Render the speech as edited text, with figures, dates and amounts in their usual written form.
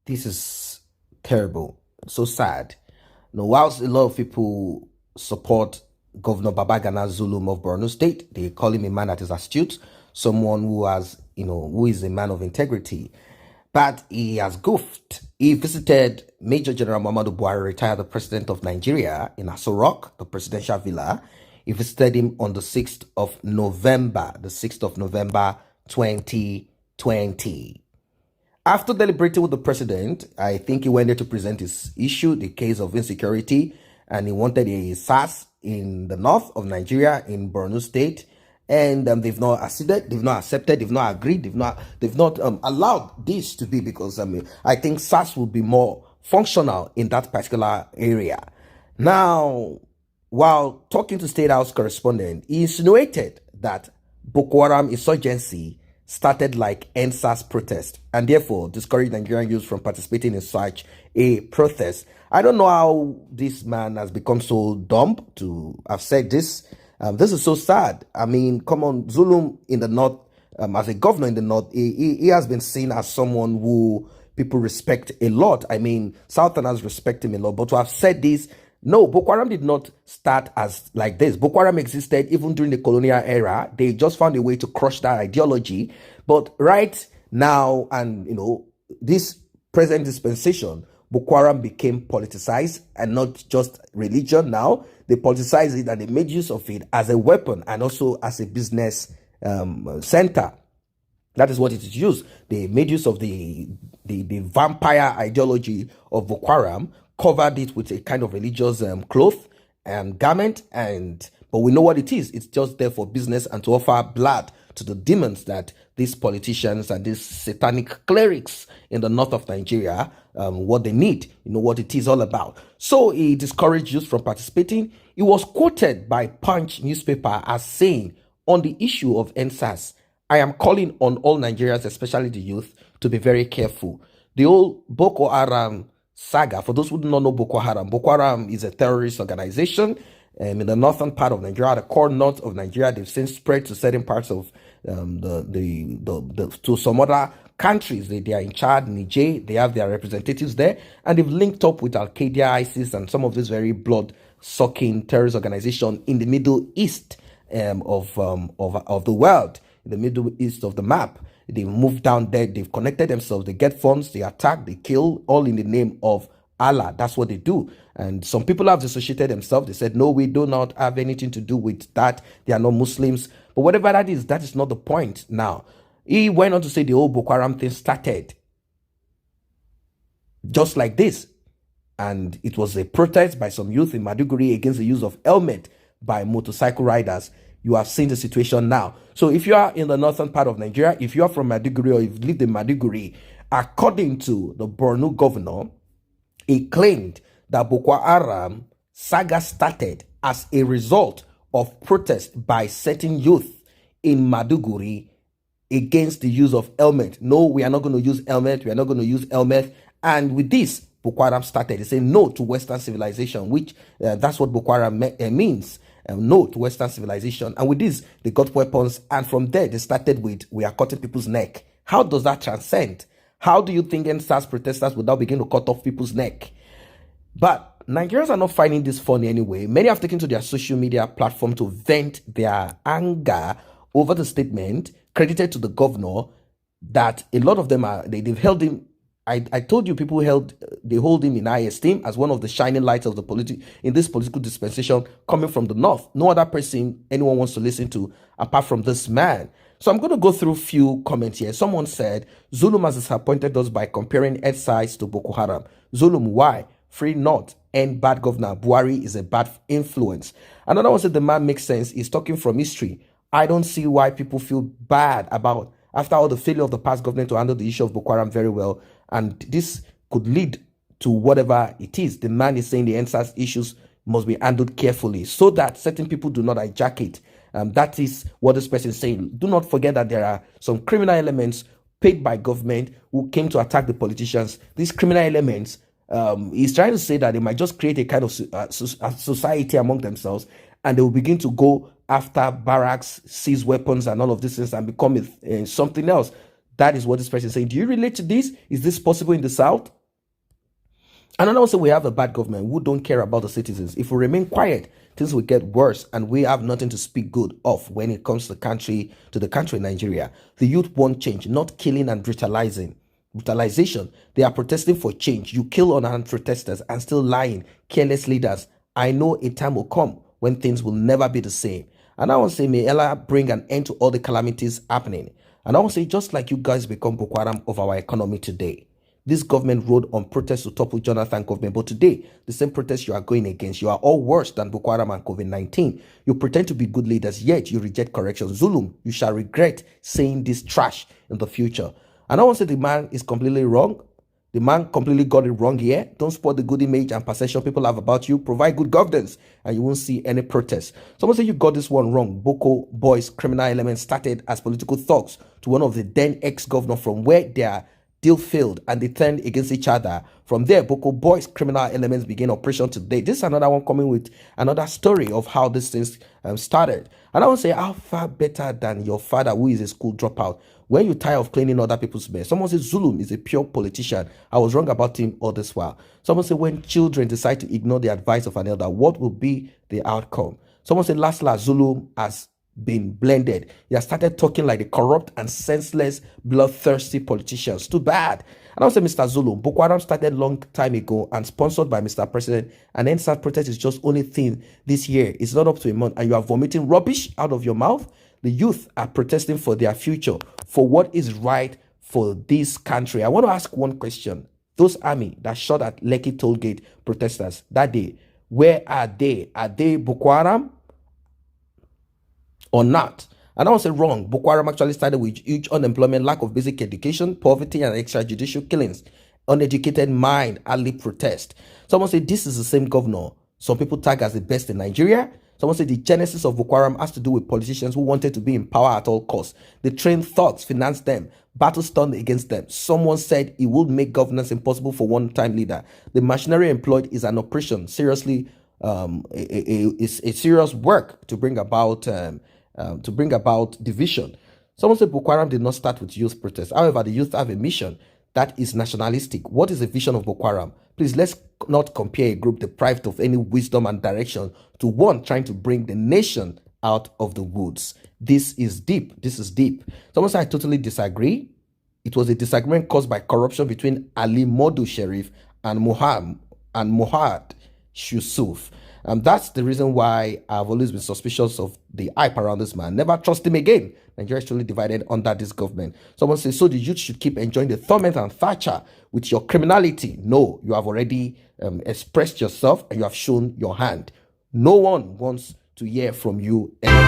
This is terrible, so sad. Whilst a lot of people support Governor Babagana Zulum of Borno State, they call him a man that is astute, someone who has, who is a man of integrity. But he has goofed. He visited Major General Muhammadu Buhari, retired the president of Nigeria, in Aso Rock, the presidential villa. He visited him on the 6th of November, 2020. After deliberating with the president, I think he went there to present his issue, the case of insecurity, and he wanted a SARS in the north of Nigeria, in Borno State, and they've not acceded, they've not accepted, they've not agreed, they've not allowed this to be, because I think SARS will be more functional in that particular area. Now, while talking to State House correspondent, he insinuated that Boko Haram insurgency started like NSAS protest and therefore discouraged Nigerian youth from participating in such a protest. I don't know how this man has become so dumb to have said this. This is so sad. I mean, come on, Zulum in the north, as a governor in the north, he has been seen as someone who people respect a lot. I mean, Southerners respect him a lot. But to have said this, no, Boko Haram did not start as like this. Boko Haram existed even during the colonial era. They just found a way to crush that ideology. But right now, and this present dispensation, Boko Haram became politicized, and not just religion now. They politicized it and they made use of it as a weapon and also as a business center. That is what it is used. They made use of the vampire ideology of Boko Haram, covered it with a kind of religious cloth and garment, but we know what it is. It's just there for business and to offer blood to the demons that these politicians and these satanic clerics in the north of Nigeria, what they need, what it is all about. So he discouraged youth from participating. He was quoted by Punch newspaper as saying, on the issue of NSAS, I am calling on all Nigerians, especially the youth, to be very careful. The old Boko Haram saga, for those who do not know Boko Haram is a terrorist organization in the northern part of Nigeria, the core north of Nigeria. They've since spread to certain parts of to some other countries. They are in Chad, Niger. They have their representatives there, and they've linked up with Al Qaeda, ISIS, and some of these very blood-sucking terrorist organizations in the Middle East of the world, in the Middle East of the map. They move down there, they've connected themselves, they get funds, they attack, they kill, all in the name of Allah. That's what they do. And some people have dissociated themselves. They said, no, we do not have anything to do with that. They are not Muslims. But whatever that is not the point now. He went on to say the whole Boko Haram thing started just like this. And it was a protest by some youth in Maiduguri against the use of helmet by motorcycle riders. You have seen the situation now. So if you are in the northern part of Nigeria, if you are from Maiduguri or you've lived in Maiduguri, according to the Borno governor, he claimed that Boko Haram saga started as a result of protest by certain youth in Maiduguri against the use of helmet. No, we are not going to use helmet. We are not going to use helmet. And with this, Boko Haram started. He said no to Western civilization, which that's what Boko Haram means. No to Western civilization. And with this, they got weapons. And from there, they started with, we are cutting people's neck. How does that transcend? How do you think NSAS protesters would now begin to cut off people's neck? But Nigerians are not finding this funny anyway. Many have taken to their social media platform to vent their anger over the statement credited to the governor, that a lot of them they've held him. I told you people they hold him in high esteem as one of the shining lights of the in this political dispensation coming from the north. No other person anyone wants to listen to apart from this man. So I'm going to go through a few comments here. Someone said, Zulum has disappointed us by comparing Ed sides to Boko Haram. Zulum, why? Free North and bad governor. Buhari is a bad influence. Another one said, the man makes sense. He's talking from history. I don't see why people feel bad about, after all the failure of the past government to handle the issue of Boko Haram very well. And this could lead to whatever it is. The man is saying the NSAS issues must be handled carefully so that certain people do not hijack it. That is what this person is saying. Do not forget that there are some criminal elements paid by government who came to attack the politicians. These criminal elements, he's trying to say that they might just create a kind of society among themselves, and they will begin to go after barracks, seize weapons and all of these things and become something else. That is what this person is saying. Do you relate to this? Is this possible in the South? And I also we have a bad government who don't care about the citizens. If we remain quiet, things will get worse, and we have nothing to speak good of when it comes to the country Nigeria. The youth want change, not killing and brutalization. They are protesting for change. You kill unarmed protesters and still lying, careless leaders. I know a time will come when things will never be the same. And I want to say, may Allah bring an end to all the calamities happening. And I want to say, just like you guys become Boko Haram of our economy today. This government rode on protests to topple Jonathan government, but today, the same protests you are going against, you are all worse than Boko Haram and COVID-19. You pretend to be good leaders, yet you reject correction. Zulum, you shall regret saying this trash in the future. And I want to say the man is completely wrong. The man completely got it wrong here. Don't spoil the good image and perception people have about you. Provide good governance and you won't see any protests. Someone say you got this one wrong. Boko boys criminal elements started as political thugs to one of the then ex-governor from where they are deal failed and they turned against each other. From there, Boko Boys criminal elements began operation today. This is another one coming with another story of how these things started. And I want to say, how far better than your father who is a school dropout when you tire of cleaning other people's mess? Someone says Zulum is a pure politician. I was wrong about him all this while. Someone said when children decide to ignore the advice of an elder, what will be the outcome? Someone said last Zulum has been blended. He has started talking like the corrupt and senseless, bloodthirsty politicians. Too bad. And also, Mr. Zulu, Boko Haram started long time ago and sponsored by Mr. President. And then such protest is just only thing this year. It's not up to a month. And you are vomiting rubbish out of your mouth. The youth are protesting for their future, for what is right for this country. I want to ask one question. Those army that shot at Lekki Tollgate protesters that day, where are they? Are they Boko Haram or not? And I want to say wrong. Boko Haram actually started with huge unemployment, lack of basic education, poverty, and extrajudicial killings. Uneducated mind, early protest. Someone say this is the same governor some people tag as the best in Nigeria. Someone said the genesis of Boko Haram has to do with politicians who wanted to be in power at all costs. They trained thugs, financed them, battles turned against them. Someone said it would make governance impossible for one-time leader. The machinery employed is an operation, seriously, a serious work to bring about division. Someone said Boko Haram did not start with youth protests. However, the youth have a mission that is nationalistic. What is the vision of Boko Haram? Please, let's not compare a group deprived of any wisdom and direction to one trying to bring the nation out of the woods. This is deep. This is deep. Someone said I totally disagree. It was a disagreement caused by corruption between Ali Modu Sharif and Mohad Yusuf. That's the reason why I've always been suspicious of the hype around this man. Never trust him again. Nigeria is truly divided under this government. Someone says, so the youth should keep enjoying the torment and Thatcher with your criminality. No, you have already expressed yourself and you have shown your hand. No one wants to hear from you anymore.